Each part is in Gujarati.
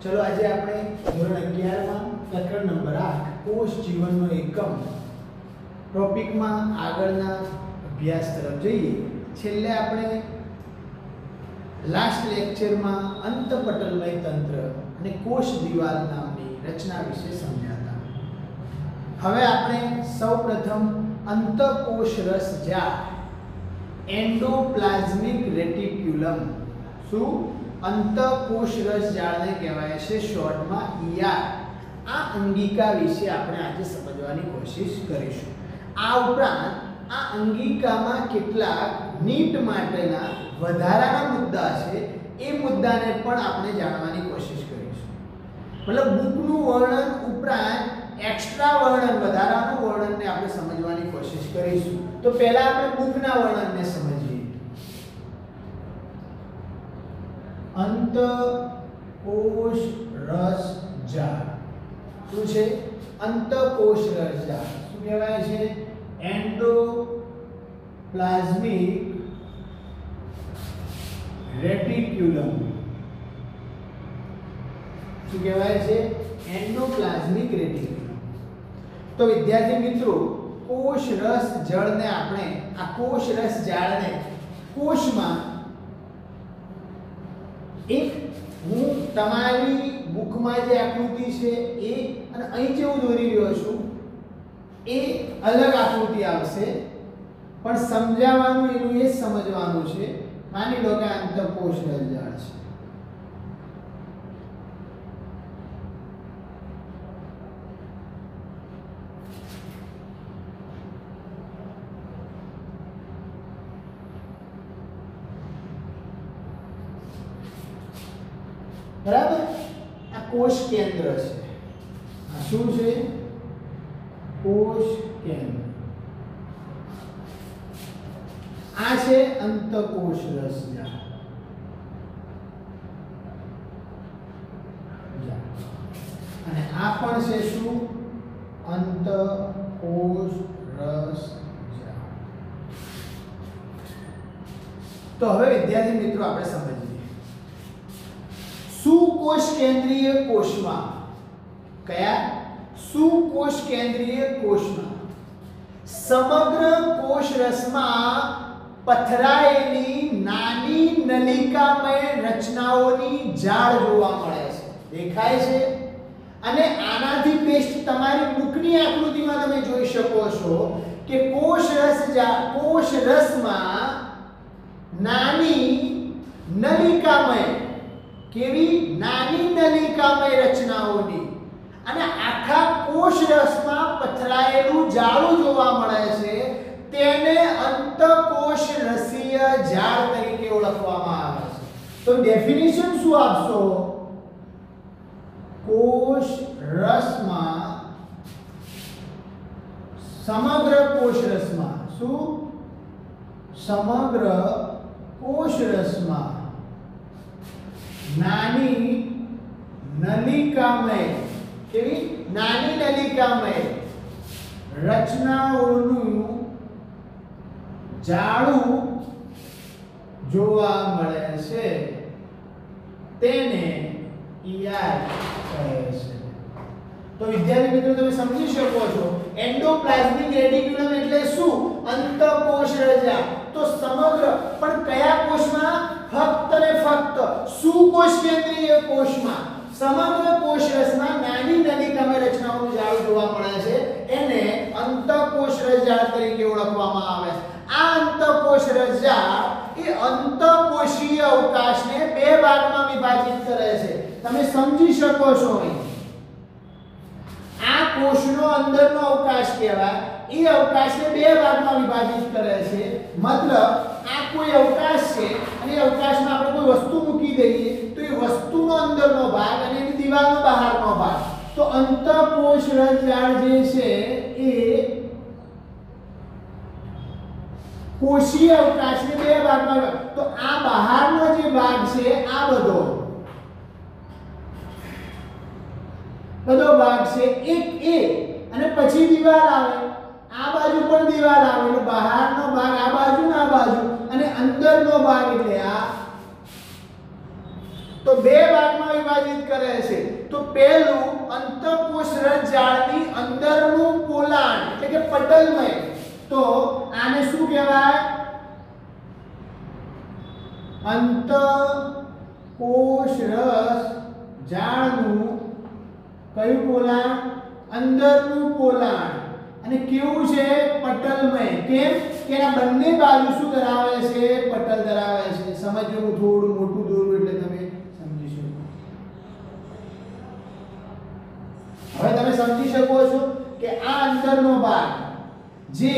चलो आज આપણે ધોરણ 11 માં પ્રકરણ નંબર 8 કોષ જીવનનો એકમ ટોપિકમાં આગળના અભ્યાસ તરફ જઈએ. છેલ્લે આપણે લાસ્ટ લેક્ચરમાં અંતપટલમય તંત્ર અને કોષ દિવાલ નામની રચના વિશે સમજ્યા હતા. હવે આપણે સૌપ્રથમ અંતકોષ રસજાળ એન્ડોપ્લાઝમિક રેટિક્યુલમ શું અંતકોષ રસજાળને કહેવાય છે શોર્ટમાં ER. આ અંગિકા વિશે આપણે આજે સમજવાની કોશિશ કરીશું. આ ઉપરાંત આ અંગિકામાં કેટલાક નીટ માટેના વધારાના મુદ્દા છે, એ મુદ્દાને પણ આપણે જાણવાની કોશિશ કરીશું. મતલબ બુકનું વર્ણન ઉપરાંત એક્સ્ટ્રા વર્ણન, વધારાનું વર્ણનને આપણે સમજવાની કોશિશ કરીશું. તો પહેલા આપણે બુકના વર્ણનને સમજીએ. અંતકોષ રસજાળ શું છે? અંતકોષ રસજાળ શું કહેવાય છે? Endoplasmic reticulum. શું કહેવાય છે? Endoplasmic reticulum. તો વિદ્યાર્થી મિત્રો, કોષ રસ જળને આપણે આ કોષ રસ જાળને કોષમાં એક હું તમારી બુકમાં જે આકૃતિ છે એ અને અહીં જે હું દોરી રહ્યો છું એ અલગ આકૃતિ આવશે, પણ સમજાવવાનું એનું એ સમજવાનું છે. માની લો કે અંતકોષ રસજાળ છે. બરાબર? આ કોષ કેન્દ્ર છે. આ શું છે? કોષ કેન્દ્ર. આ છે અંતકોષ રસજાળ. અને આ પણ છે શું? અંતકોષ રસજાળ. તો હવે વિદ્યાર્થી મિત્રો આપણે સમજીએ. સુકોષ કેન્દ્રીય કોષમાં કયા? સુકોષ કેન્દ્રીય કોષમાં સમગ્ર કોષ રસમાં પથરાયેલી નાની નલિકામય રચનાઓની જાળ જોવા મળે છે. દેખાય છે? અને આનાથી બેસ્ટ તમારી બુકની આકૃતિમાં તમે જોઈ શકો છો કે કોષ રસમાં નાની નલિકામય, કેવી નાની નલિકામય રચનાઓની, અને આખા કોષ રસમાં પથરાયેલું જાળું જોવા મળે છે. તેને અંતકોષ રસીય જાળ તરીકે ઓળખવામાં આવે છે. તો ડેફિનેશન શું આપશો? કોષ રસમાં સમગ્ર કોષ રસમાં શું? સમગ્ર કોષ રસમાં નાની નલિકામય, કેવી નાની નલિકામય રચનાઓનું જાળું જોવા મળે છે. તેને ER કહે છે. તો વિદ્યાર્થી મિત્રો, તમે સમજી શકો છો એન્ડોપ્લાઝમિક રેટિક્યુલમ એટલે શું? અંતકોષ રસજાળ. તો સમગ્ર, પણ કયા કોષમાં? ફક્ત ને ફક્ત સુકોષ કેન્દ્રીય કોષમાં સમગ્ર કોષ રસમાં નાની નલિકામય રચનાઓનું જાળ જોવા મળે છે. એને અંતકોષ રસજાળ તરીકે ઓળખવામાં આવે છે. આ અંતકોષ રસજાળ એ અંતકોષીય અવકાશને બે ભાગમાં વિભાજિત કરે છે. તમે સમજી શકો છો અહીં આ કોષનો અંદરનો અવકાશ કહેવાય. એ અવકાશને બે ભાગમાં વિભાજિત કરે છે. મતલબ આ કોઈ અવકાશ છે અને એ અવકાશમાં આપણે કોઈ વસ્તુ મૂકી દઈએ તો એ વસ્તુનો અંદરનો ભાગ અને એની દિવાલનો બહારનો ભાગ. તો અંતકોષ રસજાળ જે છે એ કોષીય અવકાશને બે ભાગમાં, તો આ બહારનો જે ભાગ છે આ બધો ભાગ છે એક એ, અને પછી દિવાલ આવે. આ બાજુ પણ દિવાલ આવે એટલે બહારનો ભાગ આ બાજુ ને આ બાજુ, અને અંદરનો ભાગ એટલે આ. તો બે ભાગમાં વિભાજિત કરે છે. તો પહેલું અંતઃકોષ રસ જાળની અંદરનું પોલાણ એટલે કે પટલમય. તો આને શું કહેવાય? અંતઃકોષ રસ જાળનું કયું પોલાણ? અંદરનું પોલાણ. અને કેવું છે? પટલમય. કેમ કે એના બંને બાજુ શું ધરાવે છે? પટલ ધરાવે છે. સમજો, હું થોડું મોટું દોરું એટલે તમે સમજી શકો. હવે તમે સમજી શકો છો કે આ અંદરનો ભાગ જે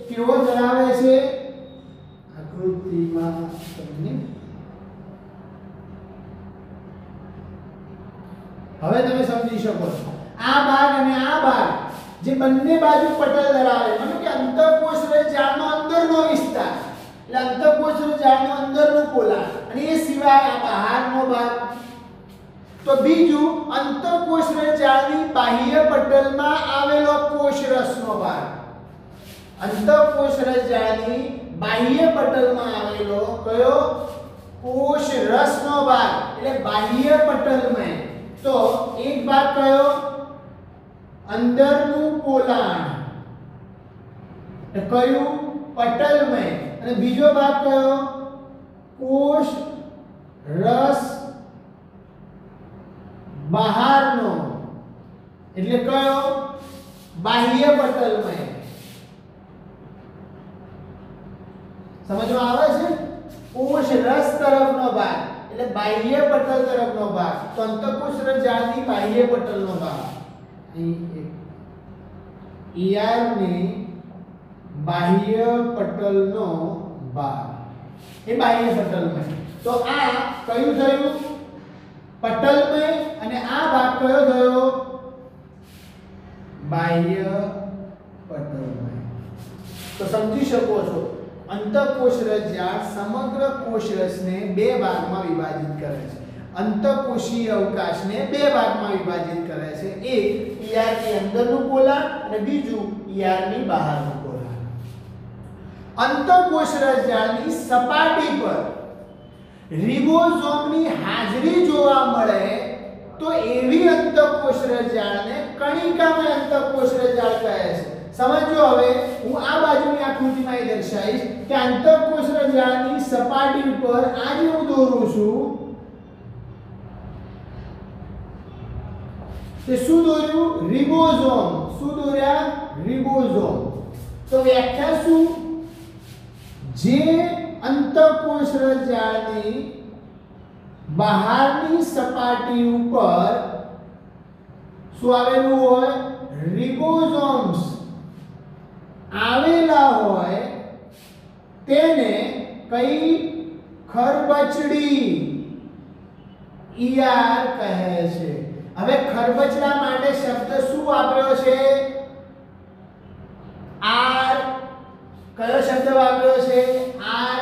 કેવો ધરાવે છે? આકૃતિમાં તમને હવે તમે સમજી શકો છો. આ ભાગ અને આ ભાગ જે બંને બાજુ પટલ ધરાવે, એટલે કે અંતઃકોષ રસ જાળનો અંદરનો વિસ્તાર, એટલે અંતઃકોષ રસ જાળનો અંદરનું પોલાણ. અને એ સિવાય આ બહારનો ભાગ. તો બીજું અંતઃકોષ રસ જાળની બાહ્ય પટલમાં આવેલો કોષ રસનો ભાગ. અંતઃકોષ રસ જાળની બાહ્ય પટલમાં આવેલો કયો? કોષ રસનો ભાગ, એટલે બાહ્ય પટલમય. તો એક ભાગ કયો? અંદરનું પોલાણ, કયું? પટલમય. અને બીજો ભાગ કયો? કોષ રસ બહારનો, એટલે કયો? બાહ્ય પટલમય. સમજમાં આવે છે? કોષ રસ તરફનો ભાગ એટલે બાહ્ય પટલ તરફનો ભાગ. તો અંતઃકોષ રસ જાળની બાહ્ય પટલનો ભાગ, ER ની બાહ્ય પટલનો ભાગ, એ બાહ્ય પટલમય. તો આ કયું થયું? પટલમય. અને આ ભાગ કયો થયો? બાહ્ય પટલમય. તો સમજી શકો છો અંતઃકોષ રસ જાળ સમગ્ર કોષ રસને બે ભાગમાં વિભાજિત કરે છે. અંતઃકોષીય અવકાશને બે ભાગમાં વિભાજિત કરે છે. એક ER ની અંદરનું પોલાણ અને બીજું ER ની બહારનું પોલાણ. અંતઃકોષ રસ જાળની સપાટી પર રિબોઝોમની હાજરી જોવા મળે તો એવી અંતઃકોષ રસ જાળને કણિકામય અંતઃકોષ રસ જાળ કહે છે. સમજો, હવે હું આ બાજુની આકૃતિમાં એ દર્શાવીશ કે અંતઃકોષ રસ જાળની સપાટી ઉપર આ જે હું દોરું છું તે શું દોર્યું? રિબોઝોમ. શું દોર્યા? રિબોઝોમ. તો વ્યાખ્યા શું? જે અંતઃકોષ રસ જાળની બહારની સપાટી ઉપર શું આવેલું હોય? રિબોઝોમ્સ આવેલા હોય તેને કઈ ખરબચડી ER કહે છે. હવે ખરબચડા માટે શબ્દ શું વાપર્યો છે? R. કયો શબ્દ વાપર્યો છે? R.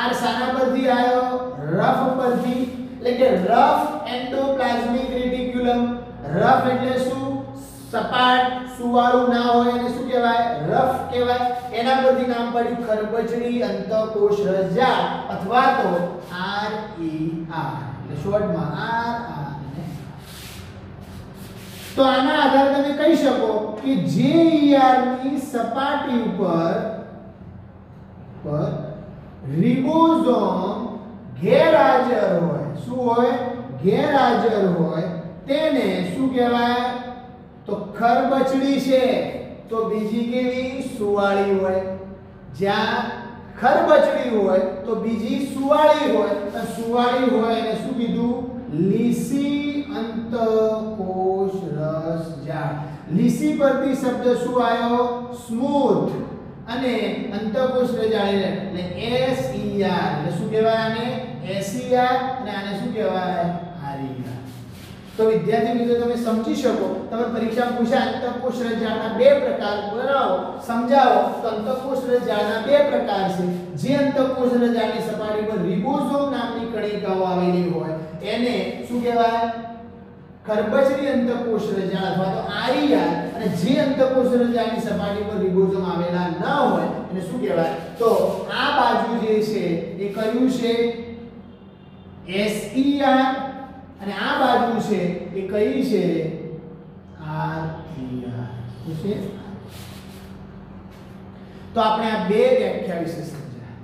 R શાના પરથી આવ્યો? રફ પરથી. એટલે કે રફ એન્ડોપ્લાઝમિક રેટિક્યુલમ. રફ એટલે શું? સપાટ, સુવાળું ના હોય એને શું કહેવાય? રફ કહેવાય. એના પરથી નામ પડ્યું ખરબચડી અંતઃકોષ રસ જાળ અથવા તો RER, એટલે શોર્ટમાં RR. તો આના આધારે તમે કહી શકો કે જે ER ની સપાટી ઉપર રિબોઝોમ ગેરહાજર હોય, શું હોય? ગેરહાજર હોય તેને શું કહેવાય? તો ખરબચડી છે. તો બીજી કેવી? સુવાળી હોય. જ્યાં ખરબચડી હોય તો બીજી સુવાળી હોય. અને સુવાળી હોય એને શું કીધું? લીસી અંતઃકોષ રસ જાળ. લીસી પરથી શબ્દ શું આવ્યો? સ્મૂથ. અને અંતઃકોષ રસ જાળ એટલે SER, એટલે શું કહેવાય આને? SER. અને આને શું કહેવાય? RER. તો વિદ્યાર્થી મિત્રો તમે સમજી શકો, તમે પરીક્ષામાં પૂછ્યા અંતઃકોષ રસ જાળના બે પ્રકાર બનાવો, સમજાવો. તો અંતઃકોષ રસ જાળના બે પ્રકાર છે. જે અંતઃકોષ રસ જાળની સપાટી પર રિબોઝોમ નામની કણિકાઓ આવેલી હોય એને શું કહેવાય? ખરબચડી અંતઃકોષ રસ જાળ અથવા તો RER. અને જે અંતઃકોષ રસ જાળની સપાટી પર રિબોઝોમ આવેલા ન હોય એને શું કહેવાય? તો આ બાજુ જે છે એ કયું છે? SER અને આ બાજુ છે એ કઈ છે RER છે। તો આપણે આ બે વ્યાખ્યા વિશે સમજ્યા।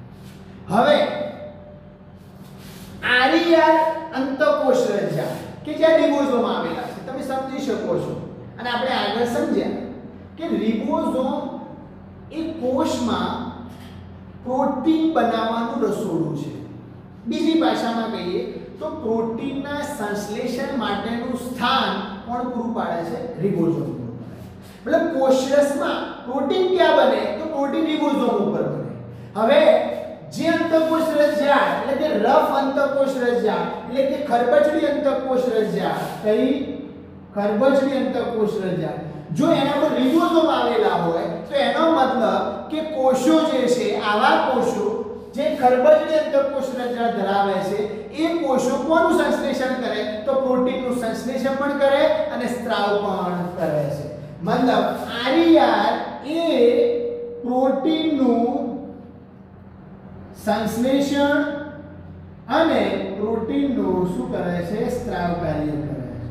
હવે RER અંતઃકોષ રજા કે જ્યાં રિબોઝોમ આવેલા છે તમે સમજી શકો છો અને આપણે આગળ સમજ્યા કે રિબોઝોમ એ કોષમાં પ્રોટીન બનાવવાનું રસોડું છે। બીજી ભાષામાં કહીએ તો પ્રોટીનના સંશ્લેષણ માટેનું સ્થાન કોણ પૂરું પાડે છે રિબોઝોમ પૂરું પાડે છે। મતલબ કોષરસમાં પ્રોટીન ક્યાં બને તો પ્રોટીન રિબોઝોમ ઉપર બને। હવે જે અંતઃકોષ રજા એટલે કે રફ અંતઃકોષ રજા એટલે કે ખરબચડી અંતઃકોષ રજા કઈ ખરબચડી અંતઃકોષ રજા જો એના પર રિબોઝોમ આવેલા હોય તો એનો મતલબ કે કોષો જે છે આવા કોષો જે ખરબચડી અંતઃકોષ રજા ધરાવે છે એ કોષો કોનું સંશ્લેષણ કરે તો પ્રોટીનનું સંશ્લેષણ પણ કરે અને સ્ત્રાવ પણ કરે છે। મતલબ RER એ પ્રોટીનનું સંશ્લેષણ અને પ્રોટીનનું શું કરે છે સ્ત્રાવ કાર્ય કરે છે।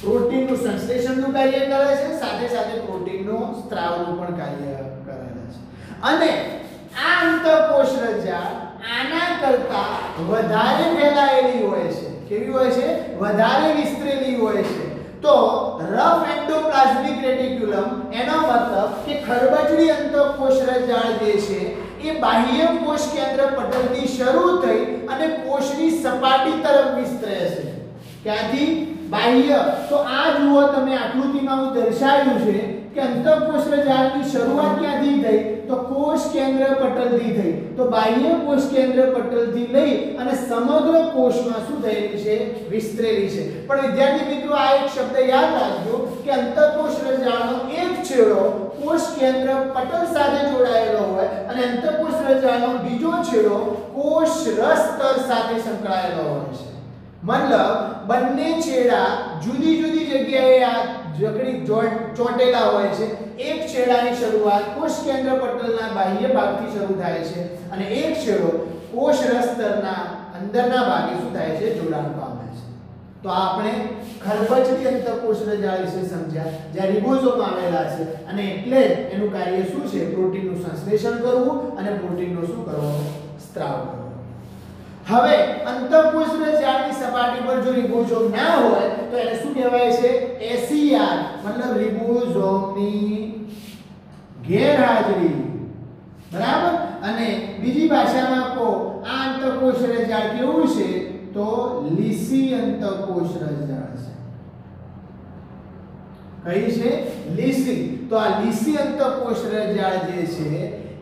પ્રોટીનનું સંશ્લેષણનું કાર્ય કરે છે સાથે સાથે પ્રોટીનનું સ્ત્રાવનું પણ કાર્ય કરે છે અને આ અંતઃકોષ રજા આના કરતા વધારે ફેલાયેલી હોય છે। કેવી હોય છે વધારે વિસ્તરેલી હોય છે। તો રફ એન્ડોપ્લાઝમિક રેટિક્યુલમ એનો મતલબ કે ખરબચડી અંતઃકોષ રજા જે છે એ બાહ્ય કોષ કેન્દ્ર પટલથી શરૂ થઈ અને કોષની સપાટી તરફ વિસ્તરે છે। ક્યાંથી બાહ્ય તો આ જુઓ તમે આકૃતિમાં હું દર્શાવ્યું છે કે અંતઃકોષ રજાની શરૂઆત ક્યાંથી થઈ તો કોષ કેન્દ્ર પટલથી થઈ। તો બાહ્ય કોષ કેન્દ્ર પટલથી લઈ અને સમગ્ર કોષમાં શું થયેલી છે વિસ્તરેલી છે। પણ વિદ્યાર્થી મિત્રો આ એક શબ્દ યાદ રાખજો કે અંતઃકોષ રજાનો એક છેડો કોષ કેન્દ્ર પટલ સાથે જોડાયેલો હોય અને અંતઃકોષ રજાનો બીજો છેડો કોષ રસ સ્તર સાથે સંકળાયેલો હોય છે। મતલબ બંને છેડા જુદી જુદી જગ્યાએ આ જકડી ચોંટેલા હોય છે। એક છેડાની શરૂઆત કોષ કેન્દ્ર પટલના બાહ્ય ભાગથી શરૂ થાય છે અને એક છેડો કોષ રસ સ્તરના અંદરના ભાગે શું થાય છે જોડાણ પામે છે। તો આપણે ખરબચડી અંતઃકોષ રજા વિશે સમજ્યા જ્યાં રિબોઝોમ આવેલા છે અને એટલે એનું કાર્ય શું છે પ્રોટીનનું સંશ્લેષણ કરવું અને પ્રોટીનનો શું કરવો સ્ત્રાવ કરવો। હવે અંતઃકોષ રજાની સપાટી પર જો રિબોઝોમ ના હોય તો એને શું કહેવાય છે SER મતલબ રિબોઝોમની ગેરહાજરી બરાબર। અને બીજી ભાષામાં કહો આ અંતઃકોષ રજા કેવું છે તો લીસી અંતઃકોષ રજા છે। કઈ છે લીસી। તો આ લીસી અંતઃકોષ રજા જે છે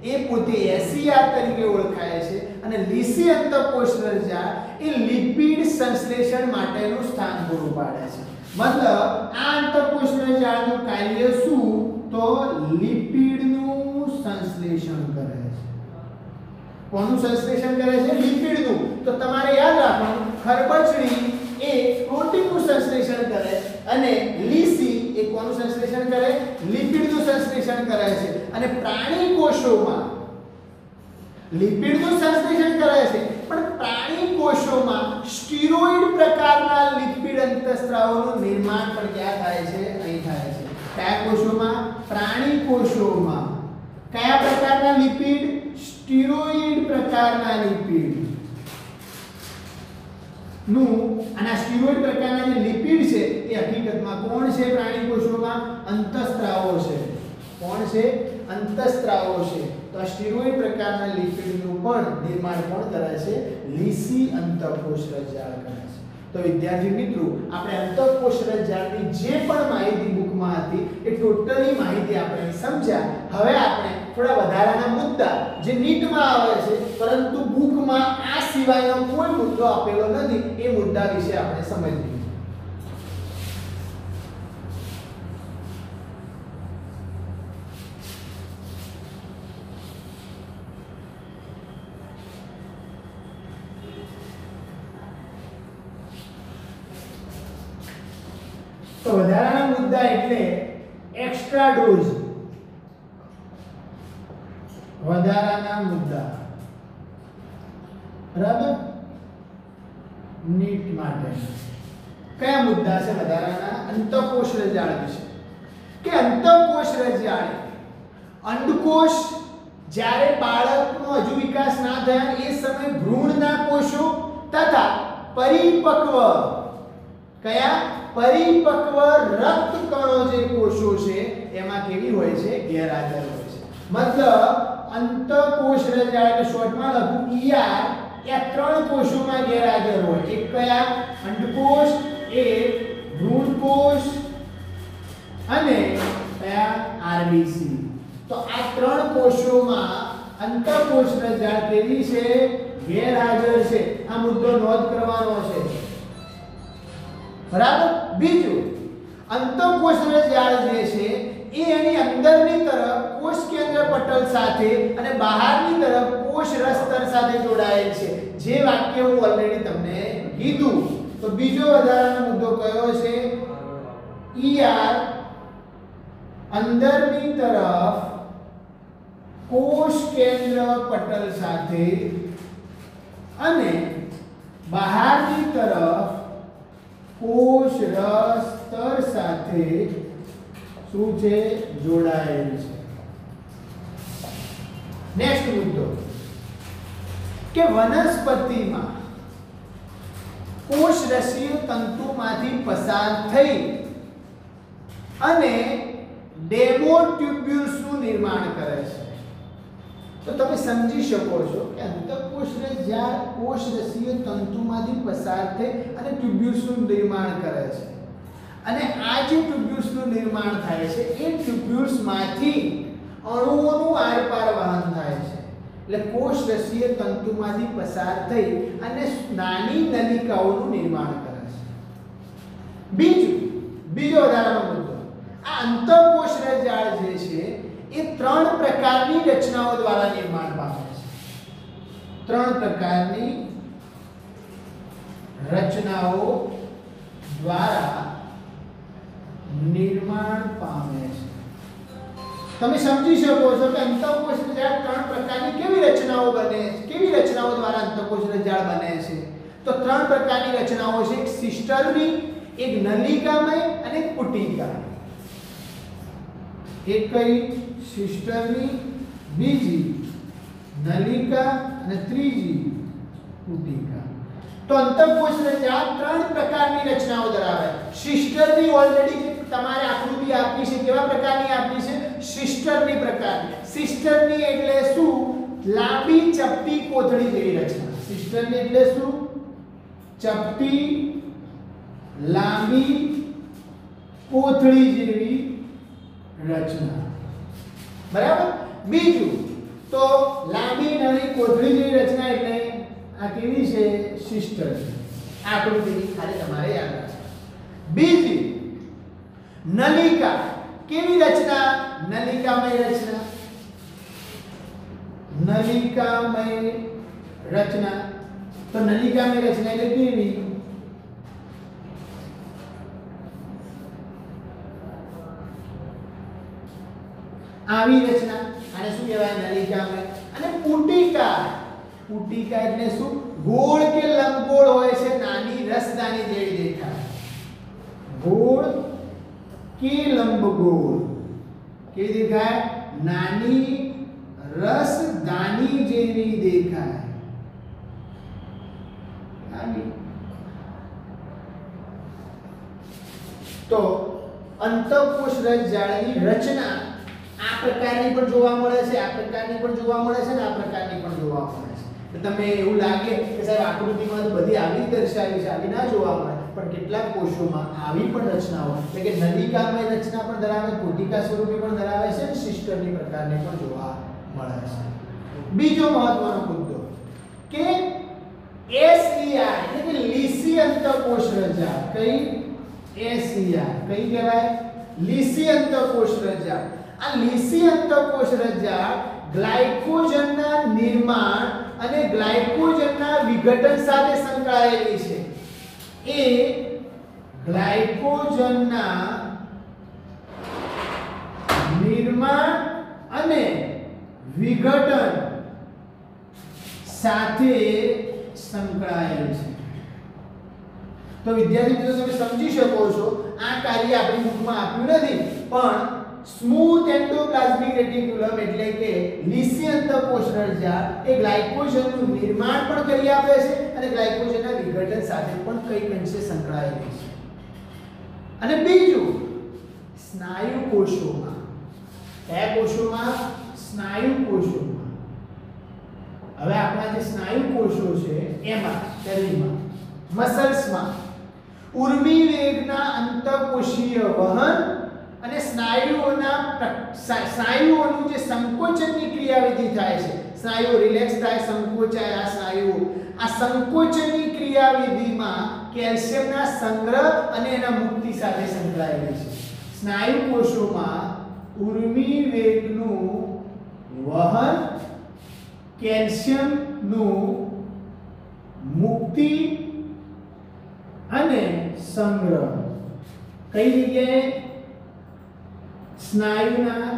એ પોતે SER તરીકે ઓળખાય છે અને લીસી અંતઃકોષ રજા એ લિપિડ સંશ્લેષણ માટેનું સ્થાન પૂરું પાડે છે। મતલબ આ અંતઃકોષ રજાનું કાર્ય શું તો લિપિડનું સંશ્લેષણ કરે છે। કોનું સંશ્લેષણ કરે છે લિપિડનું। તો તમારે યાદ રાખવાનું ખરબચડી એ પ્રોટીનનું સંશ્લેષણ કરે અને લીસી એ કોનું સંશ્લેષણ કરે લિપિડનું સંશ્લેષણ કરે છે। અને પ્રાણી કોષોમાં લિપિડનું સંશ્લેષણ કરે છે પણ પ્રાણી કોષોમાં સ્ટીરોઇડ પ્રકારના લિપિડ અંતઃસ્ત્રાવોનું નિર્માણ પણ ક્યાં થાય છે અહીં થાય છે। કયા કોષોમાં પ્રાણી કોષોમાં કયા પ્રકારના લિપિડ સ્ટીરોઇડ પ્રકારના લિપિડ નું આના સ્ટીરોઇડ પ્રકારના જે લિપિડ છે એ હકીકતમાં કોણ છે પ્રાણી કોષોમાં અંતઃસ્ત્રાવો છે। કોણ છે અંતઃસ્ત્રાવો છે। તો આ સ્ટીરોઇડ પ્રકારના લિપિડનું પણ નિર્માણ કોણ કરે છે લીસી અંતઃકોષ રજા કરે છે। તો વિદ્યાર્થી મિત્રો આપણે અંતઃકોષ રજાની જે પણ માહિતી બુકમાં હતી એ ટોટલી માહિતી આપણે સમજ્યા। હવે આપણે થોડા વધારાના મુદ્દા જે નીટમાં આવે છે પરંતુ બુકમાં આ સિવાયનો કોઈ મુદ્દો આપેલો નથી એ મુદ્દા વિશે આપણે સમજીએ। તો વધારાના મુદ્દા એટલે એક્સ્ટ્રા ડોઝ। વધારાના મુદ્દા બરાબર નીટ માટે કયા મુદ્દા છે વધારાના અંતઃકોષ રજાળ વિશે કે અંતઃકોષ રજાળ અંડકોષ જ્યારે બાળકનો હજુ વિકાસ ના થયા એ સમયે ભ્રૂણના કોષો તથા પરિપક્વ કયા પરિપક્વ રક્ત કણો જે કોષો છે એમાં કેવી હોય છે ગેરહાજર હોય છે મતલબ અંતઃકોષ રજાળ એટલે શોર્ટમાં લખું ER એ ત્રણ કોષોમાં ગેરહાજર હોય એક કયા અંડકોષ એક ભ્રૂણકોષ અને કયા RBC તો આ ત્રણ કોષોમાં અંતઃકોષ રજાળ કેવી છે ગેરહાજર છે આ મુદ્દો નોંધ કરવાનો છે બરાબર બીજું અંતઃકોષ રજાળ જે છે એ એની અંદરની તરફ કોષ કેન્દ્ર પટલ સાથે અને બહારની તરફ કોષ રસતર સાથે જોડાયેલ છે જે વાક્ય હું ઓલરેડી તમને કીધું તો બીજો વધારાનો મુદ્દો કયો છે ER અંદરની તરફ કોષ કેન્દ્ર પટલ સાથે અને બહારની તરફ કોષ રસતર સાથે શું છે જોડાયેલ છે નેક્સ્ટ મુદ્દો કે વનસ્પતિમાં કોષ રસીય તંતુમાંથી પસાર થઈ અને ડેમોટ્યુબ્યુલ્સનું નિર્માણ કરે છે તો તમે સમજી શકો છો કે અંતઃકોષ રજાળ કોષ રસીય તંતુમાંથી પસાર થઈ અને ટ્યુબ્યુલ્સનું નિર્માણ કરે છે અને આ જે ટ્યુબ્યુલ્સનું નિર્માણ થાય છે એ ટ્યુબ્યુલ્સમાંથી અણુઓનું આરપાર વહન થાય છે એટલે કોષ રસીય તંતુમાંથી પસાર થઈ અને નાની નલિકાઓનું નિર્માણ કરે છે બીજો વધારાનો મુદ્દો આ અંતઃકોષ રજાળ જે છે એ ત્રણ પ્રકારની રચનાઓ દ્વારા નિર્માણ પામે છે ત્રણ પ્રકારની રચનાઓ દ્વારા નિર્માણ પામે છે તમે સમજી શકો છો કે અંતઃકોષ રજાળ ત્રણ પ્રકારની કેવી રચનાઓ બને છે કેવી રચનાઓ દ્વારા અંતઃકોષ રજાળ બને છે તો ત્રણ પ્રકારની રચનાઓ છે એક સિસ્ટરની એક નલિકામય અને એક પુટિકા એક કઈ સિસ્ટરની બીજી નલિકા અને ત્રીજી પુટિકા તો અંતઃકોષ રજાળ ત્રણ પ્રકારની રચનાઓ ધરાવે સિસ્ટરની ઓલરેડી તમારે આકૃતિ આપી છે કેવા પ્રકારની આપી છે સિસ્ટરની પ્રકારની સિસ્ટરની એટલે શું લાંબી ચપટી કોથળી જેવી રચના સિસ્ટરની એટલે શું ચપટી લાંબી કોથળી જેવી રચના બરાબર બીજું તો લાંબી નાની કોથળી જેવી રચના એટલે આ કેવી છે સિસ્ટર છે આકૃતિ ખાલી તમારે યાદ રાખવાની બીજી નલિકા કેવી રચના નલિકામય રચના તો નલિકામય રચના એટલે કેવી આવી રચના આને શું કહેવાય નલિકામય અને પુટિકા એટલે શું ગોળ કે લંબગોળ હોય છે નાની રસદાની જેવી દેખાય ગોળ કે લંબગોળ કેવી દેખાય નાની રસદાની જેવી દેખાય તો અંતઃકોષ રજાળની રચના આ પ્રકારની પણ જોવા મળે છે આ પ્રકારની પણ જોવા મળે છે અને આ પ્રકારની પણ જોવા મળે છે તમે એવું લાગે કે સાહેબ આકૃતિમાં તો બધી આવી દર્શાવી છે આવી ના જોવા મળે પણ કેટલાક કોષોમાં આવી પણ રચનાઓ એટલે કે નલિકામય રચના પણ ધરાવે પુટિકા સ્વરૂપે પણ ધરાવે છે અને સિસ્ટરની પ્રકારની પણ જોવા મળે છે બીજો મહત્વનો મુદ્દો કે SER એટલે કે લીસી અંતઃકોષ રજાળ કઈ SER કઈ કહેવાય લીસી અંતઃકોષ રજાળ આ લીસી અંતઃકોષ રજાળ ગ્લાયકોજનના નિર્માણ અને ગ્લાયકોજનના વિઘટન સાથે સંકળાયેલી છે એ ગ્લાયકોજનના નિર્માણ અને વિઘટન સાથે સંકળાયેલ છે તો વિદ્યાર્થી મિત્રો તમે સમજી શકો છો આ કાર્ય આપણી બુકમાં આપ્યું નથી, પણ સ્મૂથ એન્ડોપ્લાઝમિક રેટિક્યુલમ એટલે કે લીસી અંતઃકોશરસજાળ એ ગ્લાયકોજનનું નિર્માણ પણ કરી આપે છે અને ગ્લાયકોજનના વિઘટન સાથે પણ કંઈક અંશે સંકળાયેલી છે. અને બીજું, સ્નાયુ કોષોમાં, કયા કોષોમાં? સ્નાયુ કોષોમાં. હવે આપણા જે સ્નાયુ કોષો છે એમાં શરીરમાં મસલ્સમાં ઉર્મી વેગના અંતઃકોશીય વહન અને સ્નાયુઓનું જે સંકોચનની ક્રિયાવિધિ થાય છે, સ્નાયુઓ રિલેક્સ થાય, સંકોચાય, આ સંકોચનની ક્રિયાવિધિમાં કેલ્શિયમના સંગ્રહ અને એના મુક્તિ સાથે સંકળાયેલી છે. સ્નાયુ કોષોમાં ઉર્મી વેગનું વહન, કેલ્શિયમનું મુક્તિ અને સંગ્રહ કઈ જગ્યાએ? સ્નાયુના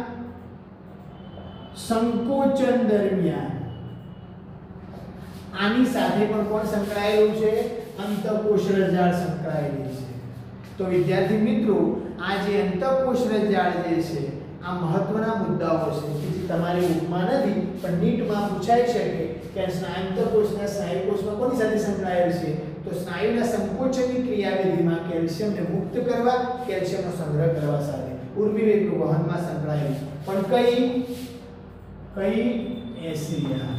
સંકોચન દરમિયાન. આની સાથે પણ કોણ સંકળાયેલું છે? અંતઃકોશરસજાળ સંકળાયેલી છે. તો વિદ્યાર્થી મિત્રો, આ જે અંતઃકોશરસજાળ જે છે આ મહત્વના મુદ્દાઓ છે કે જે તમારી બુકમાં નથી પણ નીટમાં પૂછાઈ શકે કે અંતઃકોશના સ્નાયુકોષમાં કોની સાથે સંકળાયેલ છે? તો સ્નાયુના સંકોચનની ક્રિયાવિધિમાં કેલ્શિયમને મુક્ત કરવા, કેલ્શિયમનો સંગ્રહ કરવા સાથે ઉર્મિવેગનું વહનમાં સંકળાયેલ છે. પણ કઈ એસીઆર.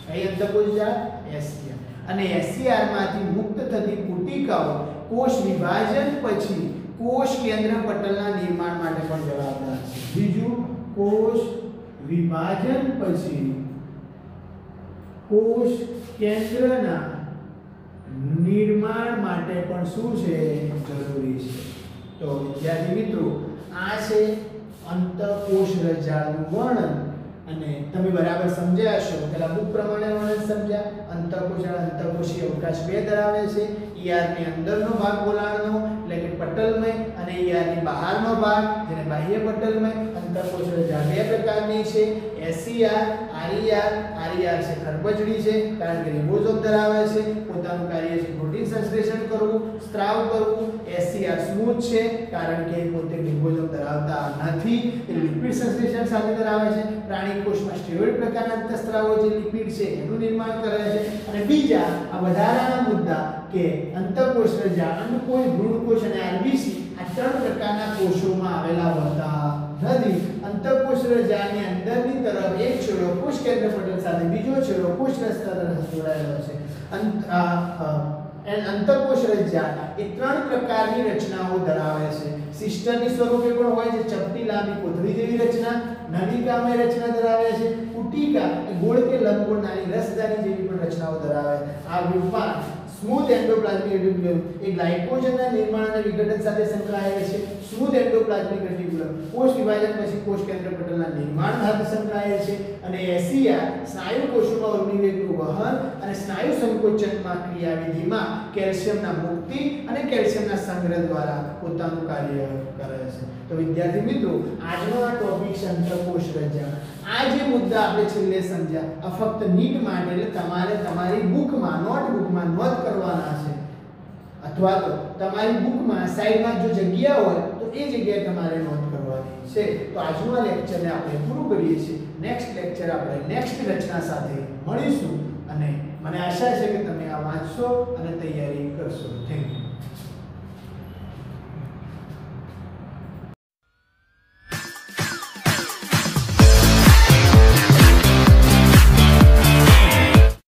કઈ અંતઃકોશજાળ? એસીઆર. અને એસીઆર માંથી મુક્ત થતી પુટિકાઓ કોષ વિભાજન પછી કોષ કેન્દ્ર પટલના નિર્માણ માટે પણ જવાબદાર છે. બીજું, કોષ વિભાજન પછી કોષ કેન્દ્રના નિર્માણ માટે પણ શું છે? જરૂરી છે. તો વિદ્યાર્થી મિત્રો, આ છે અંતઃકોશરસજાળનું વર્ણન અને તમે બરાબર સમજ્યા હશો. પેલા બુક પ્રમાણે વર્ણન સમજ્યા. અંતઃકોશજાળ અંતઃકોશીય અવકાશ 2 ધરાવે છે. ER ની અંદરનો ભાગ ગોળાર્ધનો એટલે કે પટલમય અને ER ની બહારનો ભાગ જેને બાહ્ય પટલમય. અંતઃકોશરસજાળ 2 પ્રકારની છે, SER, RER. RER છે ખરબચડી છે કારણ કે રિબોઝોમ ધરાવે છે, પોતાનું કાર્ય છે પ્રોટીન સંશ્લેષણ કરવું, સ્ત્રાવ કરવું. SER સ્મૂથ છે કારણ કે પોતે રિબોઝોમ ધરાવતા નથી, એ લિપિડ સંશ્લેષણ સાથે ધરાવે છે. પ્રાણી કોષમાં સ્ટેરોઇડ પ્રકારના અંતઃસ્ત્રાવો જે લિપિડ છે એનું નિર્માણ કરે છે. અને બીજા આ વધારાના મુદ્દા કે અંતઃકોશરસજાળ, અંડકોશ, ભ્રૂણકોશ અને RBC આ 3 પ્રકારના કોષોમાં આવેલા હોતા નથી. અંતઃકોશરસજાળની અંદરની તરફ એક છેડો કોષ કેન્દ્ર પટલ સાથે, બીજો છેડો કોષરસ સાથે જોડાયેલો છે. અંતઃકોશરસજાળ એ 3 પ્રકારની રચનાઓ ધરાવે છે. સિસ્ટરની સ્વરૂપે પણ હોય છે, ચપટી લાંબી કોથળી જેવી રચના. નલિકામય રચના ધરાવે છે. પુટિકા એ ગોળ કે લંબગોળ નાની રસદાની જેવી પણ રચનાઓ ધરાવે છે. આ ગ્રુપમાં સ્મૂથ એન્ડોપ્લાઝમિક રેટિક્યુલમ એ ગ્લાયકોજનના નિર્માણ અને વિઘટન સાથે સંકળાયેલ છે. સ્મૂથ એન્ડોપ્લાઝમિક રેટિક્યુલમ કોષ વિભાજન પછી કોષ કેન્દ્ર પટલના નિર્માણ સાથે સંકળાયેલ છે. અને SER સ્નાયુ કોષોમાં ઉર્મિવેગનું વહન અને સ્નાયુ સંકોચનમાં ક્રિયાવિધિમાં કેલ્શિયમના મુક્તિ અને કેલ્શિયમના સંગ્રહ દ્વારા પોતાનું કાર્ય કરે છે. તો વિદ્યાર્થી મિત્રો, આજનો આ ટોપિક છે અંતઃકોશરસજાળ. આ જે મુદ્દા આપણે છેલ્લે સમજ્યા આ ફક્ત નીટ માટે એટલે તમારે તમારી બુકમાં નોટબુકમાં નોંધ કરવાના છે, અથવા તો તમારી બુકમાં સાઈડમાં જો જગ્યા હોય તો એ જગ્યાએ તમારે નોંધ કરવાની છે. તો આજનું આ લેક્ચરને આપણે પૂરું કરીએ છીએ. નેક્સ્ટ લેક્ચર આપણે નેક્સ્ટ રચના સાથે મળીશું અને મને આશા છે કે તમે આ વાંચશો અને તૈયારી કરશો. Thank you.